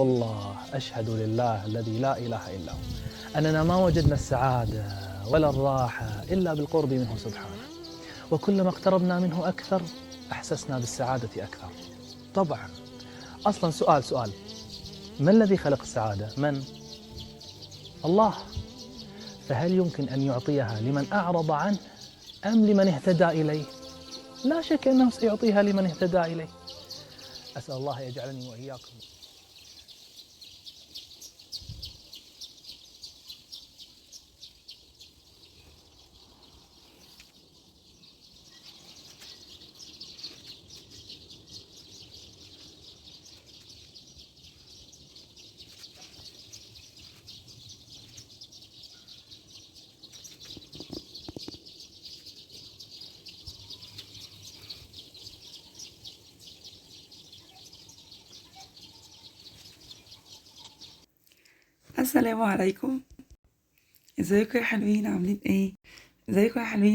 والله أشهد لله الذي لا إله إلا هو أننا ما وجدنا السعادة ولا الراحة إلا بالقرب منه سبحانه، وكلما اقتربنا منه أكثر أحسسنا بالسعادة أكثر. طبعا أصلا سؤال ما الذي خلق السعادة؟ من؟ الله. فهل يمكن أن يعطيها لمن أعرض عنه أم لمن اهتدى إليه؟ لا شك أنه سيعطيها لمن اهتدى إليه. أسأل الله يجعلني وإياكم. السلام عليكم. ازيكم يا حلوين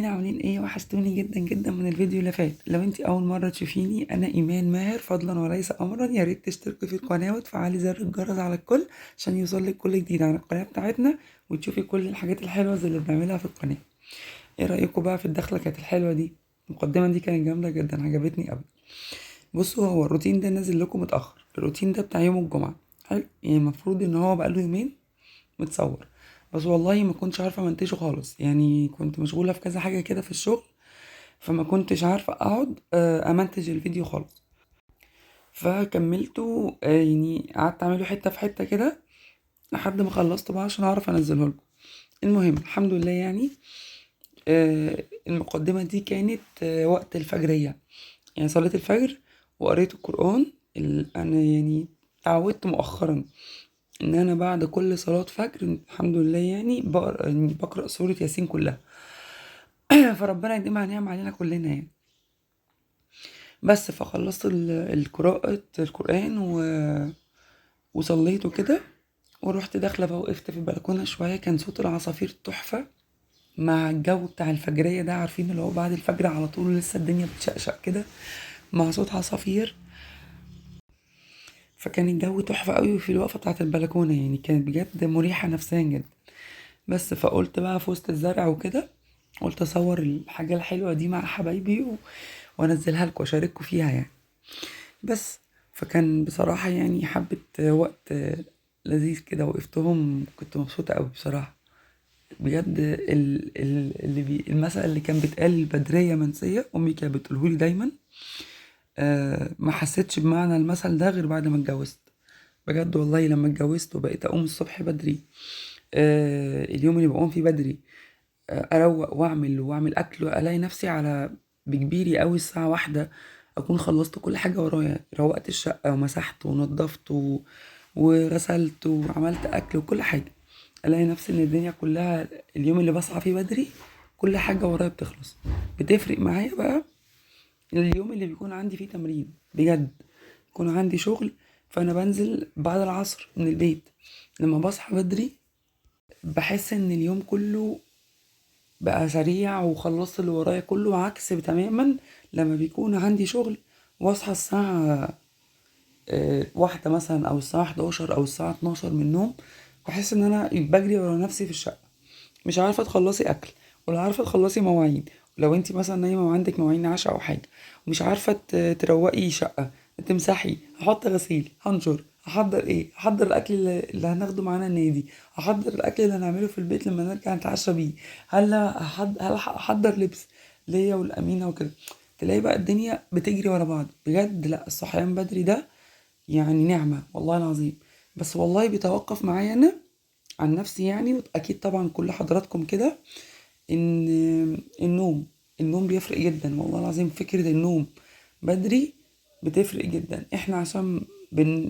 عاملين ايه؟ وحشتوني جدا جدا من الفيديو اللي فات. لو انتي اول مره تشوفيني، انا ايمان ماهر فضلا وليس امرا. يا ريت تشتركي في القناه وتفعلي زر الجرس على الكل عشان يوصلك كل جديد عن القناه بتاعتنا، وتشوفي كل الحاجات الحلوه اللي بنعملها في القناه. ايه رايكم بقى في الدخله كانت الحلوه دي؟ المقدمه دي كانت جامده جدا، عجبتني قوي. بصوا، هو الروتين ده نازل لكم متاخر. الروتين ده بتاع يوم الجمعه. حلو، يعني المفروض ان هو بقاله يومين متصور، بس والله ما كنتش عارفه منتجه خالص. يعني كنت مشغوله في كذا حاجه كده في الشغل، فما كنتش عارفه اقعد امنتج الفيديو خالص. فكملته، يعني قعدت اعمله حته في حته كده لحد ما خلصته بقى عشان اعرف انزله لكم. المهم الحمد لله يعني. المقدمه دي كانت وقت الفجريه، يعني صليت الفجر وقريت القرآن. انا يعني اتعودت مؤخرا ان انا بعد كل صلاة فجر الحمد لله يعني بقرأ سورة ياسين كلها. فربنا يديمها نعم علينا كلنا يعني. بس فخلصت القراءة القرآن وصليت وكده، ورحت داخلة بقى وقفت في البلكونة شوية. كان صوت العصافير تحفة مع الجو بتاع الفجرية ده، عارفين اللي هو بعد الفجر على طول لسه الدنيا بتشقشق كده مع صوت عصافير. فكان الجو تحفة قوي في الوقفة بتاعت البلكونة، يعني كانت بجد مريحة نفسيا جدا. بس فقلت بقى في وسط الزرع وكده، قلت اصور الحاجة الحلوة دي مع حبايبي وانزلها لكم واشارككم فيها يعني. بس فكان بصراحة يعني حبة وقت لذيذ كده وقفتهم، كنت مبسوطة قوي بصراحة. بجد المثل اللي كان بيتقال البدرية منسية، امي كانت بتقولهولي دايما. ما حسيتش بمعنى المثل ده غير بعد ما اتجوزت. بجد والله لما اتجوزت وبقيت اقوم الصبح بدري، اليوم اللي بقوم فيه بدري، اروق واعمل اكل، والاقي نفسي على بكبيري قوي الساعه 1 اكون خلصت كل حاجه ورايا، روقت الشقه ومسحت ونضفت وغسلت وعملت اكل وكل حاجه. الاقي نفسي ان الدنيا كلها اليوم اللي بصحى فيه بدري كل حاجه ورايا بتخلص. بتفرق معايا بقى اليوم اللي بيكون عندي فيه تمرين بجد، يكون عندي شغل، فانا بنزل بعد العصر من البيت. لما بصحى بدري بحس ان اليوم كله بقى سريع وخلصت اللي ورايا كله، عكس تماما لما بيكون عندي شغل واصحى الساعة 1 مثلا او الساعة 11 او الساعة 12 من النوم، واحس ان انا بجري ورا نفسي في الشقة، مش عارفة تخلصي اكل ولا عارفة تخلصي مواعين. لو انتي مثلا نايمة وعندك مواعين عشاء او حاجة ومش عارفة تروقي شقة، تمسحي، هحط غسيل، هنشر، هحضر ايه، هحضر الاكل اللي هناخده معانا النادي، هحضر الاكل اللي هنعمله في البيت لما نرجع نتعشى بيه، هل هحضر لبس ليا والامينه وكده. تلاقي بقى الدنيا بتجري ورا بعض. بجد لا، الصحيان بدري ده يعني نعمه والله العظيم. بس والله بيتوقف معايا انا عن نفسي يعني، واكيد طبعا كل حضراتكم كده، ان النوم النوم بيفرق جدا والله العظيم. فكرة النوم بدري بتفرق جدا. احنا عشان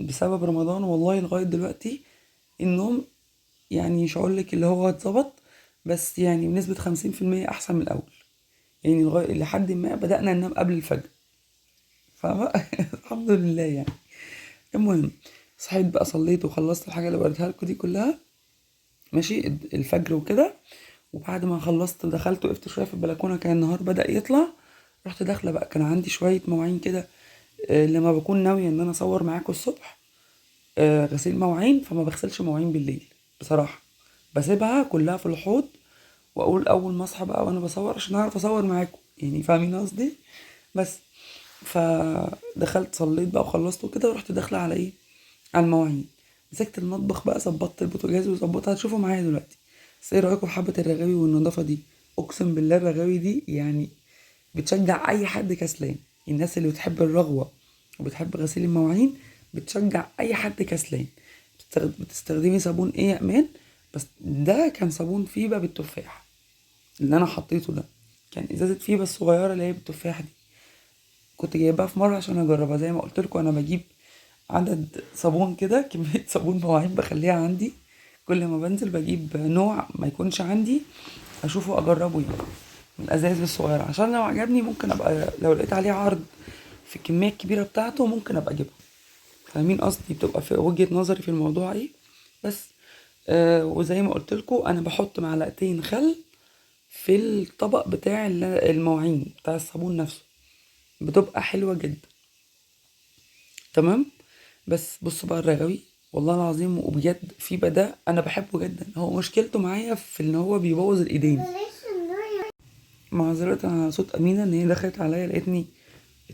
بسبب رمضان والله لغاية دلوقتي النوم يعني مش هقولك اللي هو اتظبط، بس يعني بنسبة 50% احسن من الاول. يعني لغاية لحد ما بدأنا ننام قبل الفجر، فاهمة؟ الحمد لله يعني. المهم صحيت بقى، صليت وخلصت الحاجة اللي وريتها لكم دي كلها، ماشي الفجر وكده. وبعد ما خلصت دخلت وقفت شويه في البلكونه، كان النهار بدأ يطلع. رحت داخله بقى، كان عندي شويه مواعين كده لما بكون ناويه ان انا اصور معاكم الصبح، غسيل مواعين، فما بغسلش مواعين بالليل بصراحة، بسيبها كلها في الحوض، واقول اول ما اصحى بقى وانا بصور عشان اعرف اصور معاكم، يعني فاهمين قصدي. بس فدخلت صليت بقى وخلصت وكده، ورحت داخله على ايه، على المواعين. مسكت المطبخ بقى، ظبطت البوتاجاز وظبطها، هتشوفوا معايا دلوقتي. بس ايه رايكم في حبه الرغاوي والنظافه دي؟ اقسم بالله الرغاوي دي يعني بتشجع اي حد كسلان. الناس اللي بتحب الرغوه وبتحب غسيل المواعين بتشجع اي حد كسلان. بتستخدمي صابون ايه يا امان؟ بس ده كان صابون فيبا بالتفاح اللي انا حطيته ده، كان ازازه فيبا الصغيره اللي هي بالتفاح دي. كنت جايبها في مره عشان اجربها، زي ما قلت لكم انا بجيب عدد صابون كده، كميه صابون مواعين بخليها عندي، كل ما بنزل بجيب نوع ما يكونش عندي اشوفه اجربه يعني، من الازايز الصغيره، عشان لو عجبني ممكن ابقى لو لقيت عليه عرض في الكميه الكبيره بتاعته ممكن ابقى اجيبها. فاهمين قصدي؟ بتبقى في وجهه نظري في الموضوع ايه. بس وزي ما قلت لكم انا بحط معلقتين خل في الطبق بتاع المواعين بتاع الصابون نفسه، بتبقى حلوة جدا. تمام. بس بصوا بقى الرغوي، والله العظيم وبجد في بدأ انا بحبه جدا. هو مشكلته معايا في ان هو بيبوظ الايدين. معذرة على صوت امينة ان هي دخلت عليا لقيتني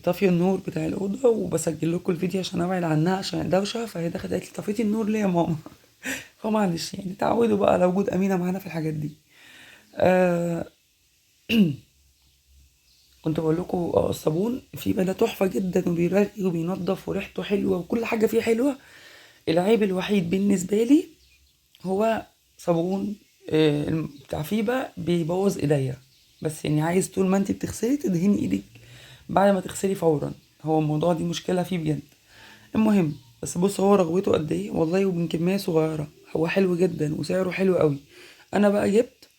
طافية النور بتاع الأوضة وبسجل لكم الفيديو عشان ابعد عنها عشان الدوشة، فهي دخلت قالت لي طفيتي النور ليه يا ماما؟ فمعلش يعني تعودوا بقى على وجود أمينة معانا في الحاجات دي. آه كنت بقول لكم الصابون في بدا تحفه جدا وبيرغي وبينضف وريحته حلوه وكل حاجه فيه حلوه. العيب الوحيد بالنسبه لي هو صابون بتاع فيبا بيبوظ ايديا. بس يعني عايز طول ما انت بتغسلي تدهني ايدك بعد ما تغسلي فورا، هو الموضوع دي مشكله فيه بجد. المهم بس بص هو رغوته قد ايه والله، ومن كميه صغيره، هو حلو جدا وسعره حلو قوي. انا بقى جبت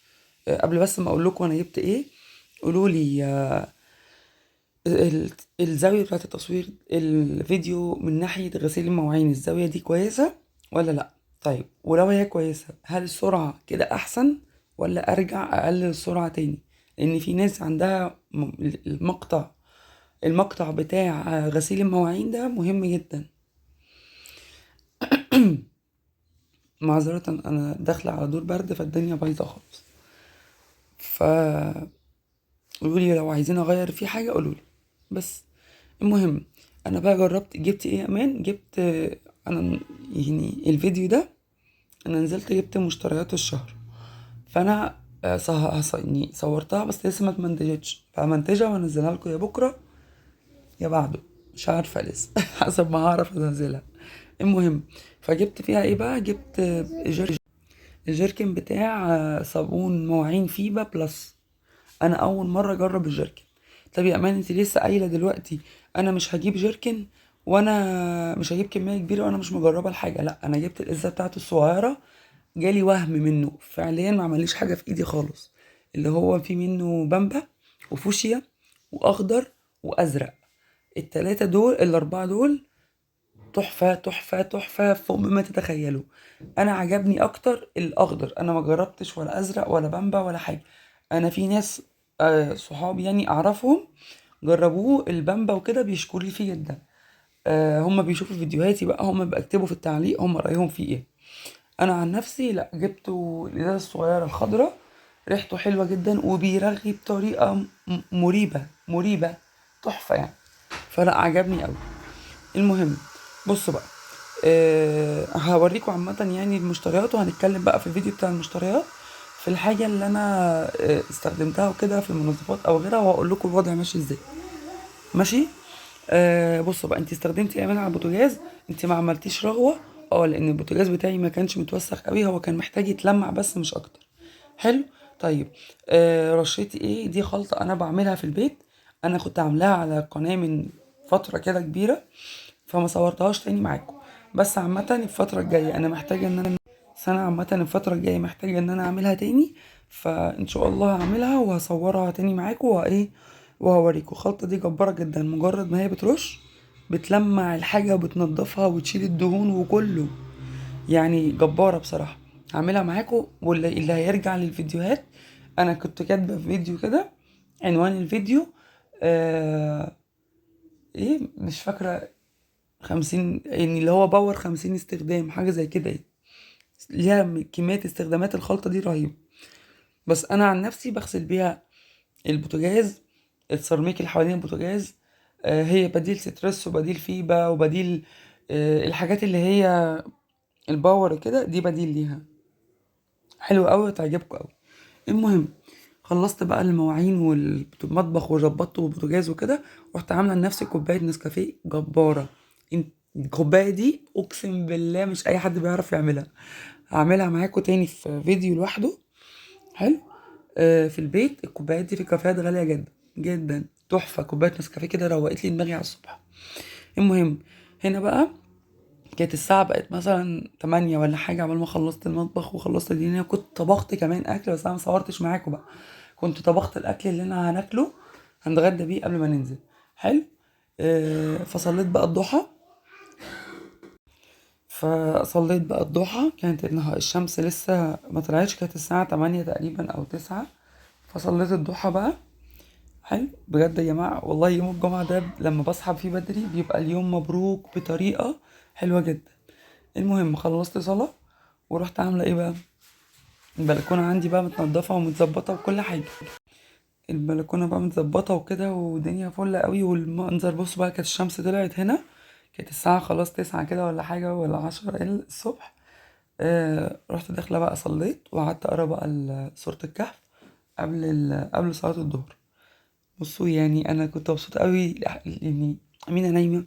قبل بس ما اقول لكم انا جبت ايه، قولوا لي الزاوية بتاعة التصوير الفيديو من ناحية غسيل المواعين، الزاوية دي كويسة ولا لأ؟ طيب ولو هي كويسة هل السرعة كده أحسن ولا أرجع أقلل السرعة تاني؟ لأن في ناس عندها المقطع بتاع غسيل المواعين ده مهم جدا. معذرة أنا داخلة على دور برد فالدنيا بايظة خالص. ف قولولي لو عايزين أغير فيه حاجة قولولي. بس المهم انا بقى جربت جبت ايه يا امان، جبت انا يعني الفيديو ده انا نزلت جبت مشتريات الشهر، فانا يعني صورتها بس لسه ما اتمنتجتش، فمنتجها وانزلها لكم يا بكره يا بعده، مش عارفه لسه حسب ما هعرف انزلها. المهم فجبت فيها ايه بقى، جبت الجيركن بتاع صابون مواعين فيبا بلس. انا اول مره اجرب الجيركن. طب يا امان انت لسه قايله دلوقتي انا مش هجيب جيركن وانا مش هجيب كميه كبيره وانا مش مجربه الحاجه. لا انا جبت الازازه بتاعته الصغيره، جالي وهم منه فعليا ما عمليش حاجه في ايدي خالص. اللي هو في منه بامبا وفوشيا واخضر وازرق، التلاتة دول الاربعه دول تحفه تحفه تحفه فوق مما تتخيلوا. انا عجبني اكتر الاخضر، انا ما جربتش ولا ازرق ولا بامبا ولا حاجه. انا في ناس صحابي يعني اعرفهم جربوه البامبا وكده بيشكروا لي فيه جدا. هم بيشوفوا فيديوهاتي بقى، هم بيكتبوا في التعليق هم رايهم فيه ايه. انا عن نفسي لا، جبته الازازه الصغيره الخضراء، ريحته حلوه جدا وبيرغي بطريقه مريبه تحفه يعني، فلا عجبني قوي. المهم بصوا بقى هوريكم عامة يعني المشتريات، وهنتكلم بقى في الفيديو بتاع المشتريات في الحاجة اللي انا استخدمتها وكده في المنظفات او غيرها، وهقول لكم الوضع ماشي ازاي. ماشي. بصوا بقى انت استخدمتي ايه على البوتاجاز؟ انت ما عملتيش رغوة لان البوتاجاز بتاعي ما كانش متوسخ قوي، هو كان محتاج يتلمع بس مش اكتر. حلو. طيب رشيتي ايه؟ دي خلطة انا بعملها في البيت، انا كنت عاملاها على قناة من فترة كده كبيرة فما صورتهاش تاني معاكم. بس عامة الفترة الجاية انا محتاجة ان انا سنة عامة الفترة الجاية محتاجة ان انا اعملها تاني، فان شاء الله هعملها وهصورها تاني معاكم وايه وهوريكم. الخلطة دي جبارة جدا، مجرد ما هي بترش بتلمع الحاجة وبتنضفها وتشيل الدهون وكله، يعني جبارة بصراحة. هعملها معاكم، واللي هيرجع للفيديوهات انا كنت كاتبة في فيديو كده عنوان الفيديو ايه مش فاكرة، 50 يعني اللي هو باور 50 استخدام حاجة زي كده يعني. ليها كمية استخدامات الخلطة دي رهيبة. بس أنا عن نفسي بغسل بيها البوتاجاز، السيراميك اللي حوالين البوتاجاز. هي بديل ستريس وبديل فيبا وبديل الحاجات اللي هي الباور كده، دي بديل ليها حلو قوي وتعجبكم قوي. المهم خلصت بقى المواعين والمطبخ وظبطت والبوتاجاز وكده، رحت عامله لنفسي كوبايه نسكافيه جباره. الكوبايه دي اقسم بالله مش اي حد بيعرف يعملها. هعملها معاكم تاني في فيديو لوحده. حلو. في البيت الكوبايات دي في الكافيهات غاليه جدا جدا، تحفه. كوبايه نسكافيه كده روقت لي دماغي على الصبح. المهم هنا بقى كانت الساعة بقت مثلا 8 ولا حاجة عبال ما خلصت المطبخ وخلصت الدنيا. كنت طبخت كمان أكل بس أنا مصورتش معاكم بقى. كنت طبخت الأكل اللي أنا هناكله هنتغدى بيه قبل ما ننزل. حلو. فصليت بقى الضحى. كانت الشمس لسه ما طلعتش، كانت الساعة 8 تقريبا أو 9. فصليت الضحى بقى. حلو بجد يا جماعة، والله يوم الجمعة ده لما بصحى فيه بدري بيبقى اليوم مبروك بطريقة حلوة جدا. المهم خلصت صلاة ورحت عاملة ايه بقى، البلكونة عندي بقى متنضفة ومتظبطة وكل حاجة. البلكونة بقى متظبطة وكده والدنيا فل قوي والمنظر. بص بقى كانت الشمس طلعت هنا، كانت الساعة خلاص 9 كده ولا حاجة ولا 10 الصبح. رحت داخلة بقى صليت وقعدت اقرا بقى سورة الكهف قبل صلاة الظهر. بصوا يعني انا كنت مبسوطة قوي لاني امينة نايمة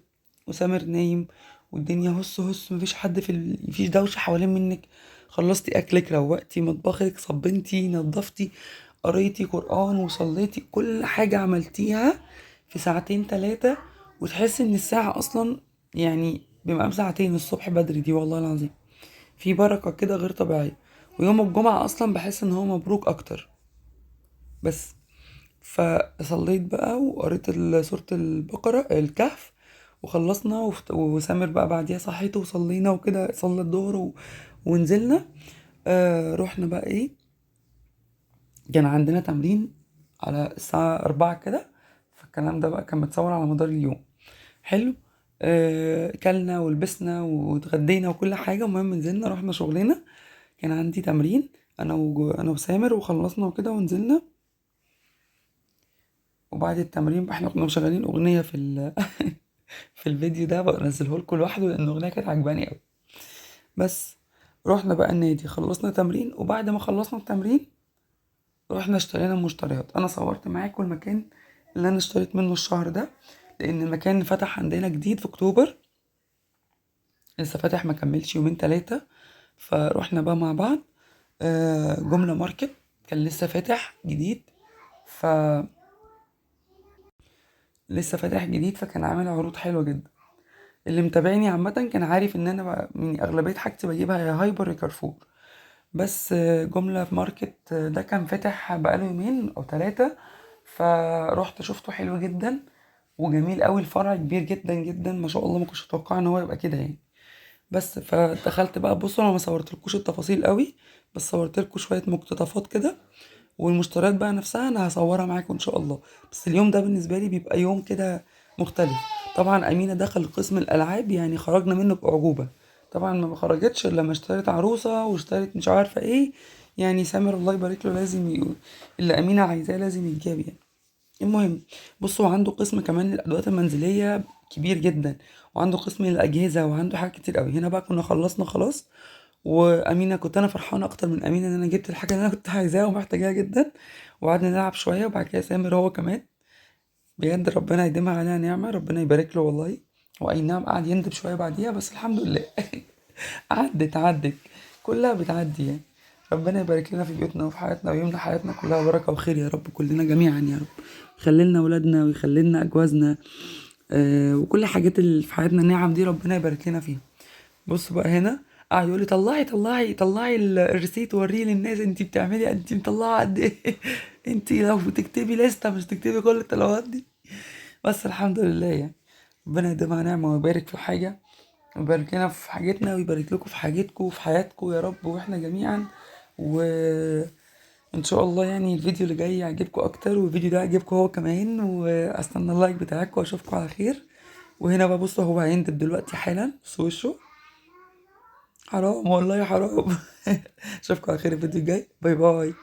وسامر نايم والدنيا هس هس، مفيش حد مفيش دوشة حوالين منك. خلصتي اكلك، روقتي مطبخك، صبنتي، نظفتي، قريتي قرآن وصليتي، كل حاجة عملتيها في ساعتين 3. وتحس ان الساعة اصلا يعني بمقام ساعتين الصبح بدري دي، والله العظيم في بركة كده غير طبيعية. ويوم الجمعة اصلا بحس ان هو مبروك اكتر. بس فصليت بقى وقريت سورة البقرة الكهف وخلصنا وسامر بقى بعديها صحيته وصلينا وكده، صلى الظهر ونزلنا. رحنا بقى ايه، كان عندنا تمرين على الساعة 4 كده. فالكلام ده بقى كان متصور على مدار اليوم. حلو. كلنا ولبسنا واتغدينا وكل حاجة. المهم نزلنا رحنا شغلنا. كان عندي تمرين انا وسامر وخلصنا وكده ونزلنا. وبعد التمرين بقى احنا كنا مشغلين اغنية في الفيديو ده بقى انزله لكم لوحده لان الاغنية كانت عجباني قوي. بس رحنا بقى النادي، خلصنا تمرين. وبعد ما خلصنا التمرين رحنا اشترينا مشتريات. انا صورت معاكم المكان اللي انا اشتريت منه الشهر ده، لان المكان فتح عندنا جديد في اكتوبر، لسه فاتح ما كملش يومين 3. فروحنا بقى مع بعض. جملة ماركت كان لسه فاتح جديد. ف لسه فاتح جديد فكان عامل عروض حلوة جدا. اللي متابعني عامة كان عارف ان انا من اغلبية حاجتي بجيبها يا هايبر يا كارفور. بس جملة في ماركت ده كان فاتح بقاله يومين او 3. فروحت شفته حلو جدا وجميل قوي. الفرع كبير جدا جدا ما شاء الله، ما كنتش اتوقع ان هو يبقى كده يعني. بس فدخلت بقى. بصوا انا ما صورتلكوش التفاصيل قوي، بس صورتلكوا شوية مقتطفات كده. والمشتريات بقى نفسها انا هصورها معاكم ان شاء الله. بس اليوم ده بالنسبة لي بيبقى يوم كده مختلف. طبعا امينة دخل قسم الالعاب يعني خرجنا منه باعجوبة. طبعا ما خرجتش الا لما اشتريت عروسة واشتريت مش عارفة ايه. يعني سامر الله يبارك له لازم اللي امينة عايزاه لازم يتجاب يعني. المهم بصوا عنده قسم كمان للادوات المنزليه كبير جدا، وعنده قسم للاجهزه وعنده حاجات كتير قوي. هنا بقى كنا خلصنا خلاص. وامينه كنت انا فرحانه اكتر من امينه ان انا جبت الحاجه اللي انا كنت عايزاها ومحتاجاها جدا. وقعدنا نلعب شويه وبعد كده سامر هو كمان. بجد ربنا يديمها عليها نعمه، ربنا يبارك له والله. واي نعم قعد يندب شويه بعديها بس الحمد لله. عدت كلها بتعدي يعني. ربنا يبارك لنا في بيوتنا وفي حياتنا ويملى حياتنا كلها بركة وخير يا رب كلنا جميعا يا رب. يخلي لنا ولادنا ويخلي لنا أجوازنا. وكل حاجات اللي في حياتنا النعم دي ربنا يبارك لنا فيها. بص بقى هنا قاعد يقول لي طلعي الريسيت وريه للناس، انت بتعملي انت مطلعه قد ايه. انت لو بتكتبي لسته مش تكتبي كل الطلبات دي. بس الحمد لله يعني. ربنا يديمها نعمه ويبارك في حاجه، ويبارك لنا في حاجتنا ويبارك لكم في حاجتكم وفي حياتكم يا رب واحنا جميعا. وان شاء الله يعني الفيديو اللي جاي يعجبكم اكتر والفيديو ده يعجبكم هو كمان. واستنى اللايك بتاعكم واشوفكم على خير. وهنا بقى بصوا هو هيندب دلوقتي حالا في وشه. حرام والله حرام. اشوفكم على خير الفيديو الجاي. باي باي.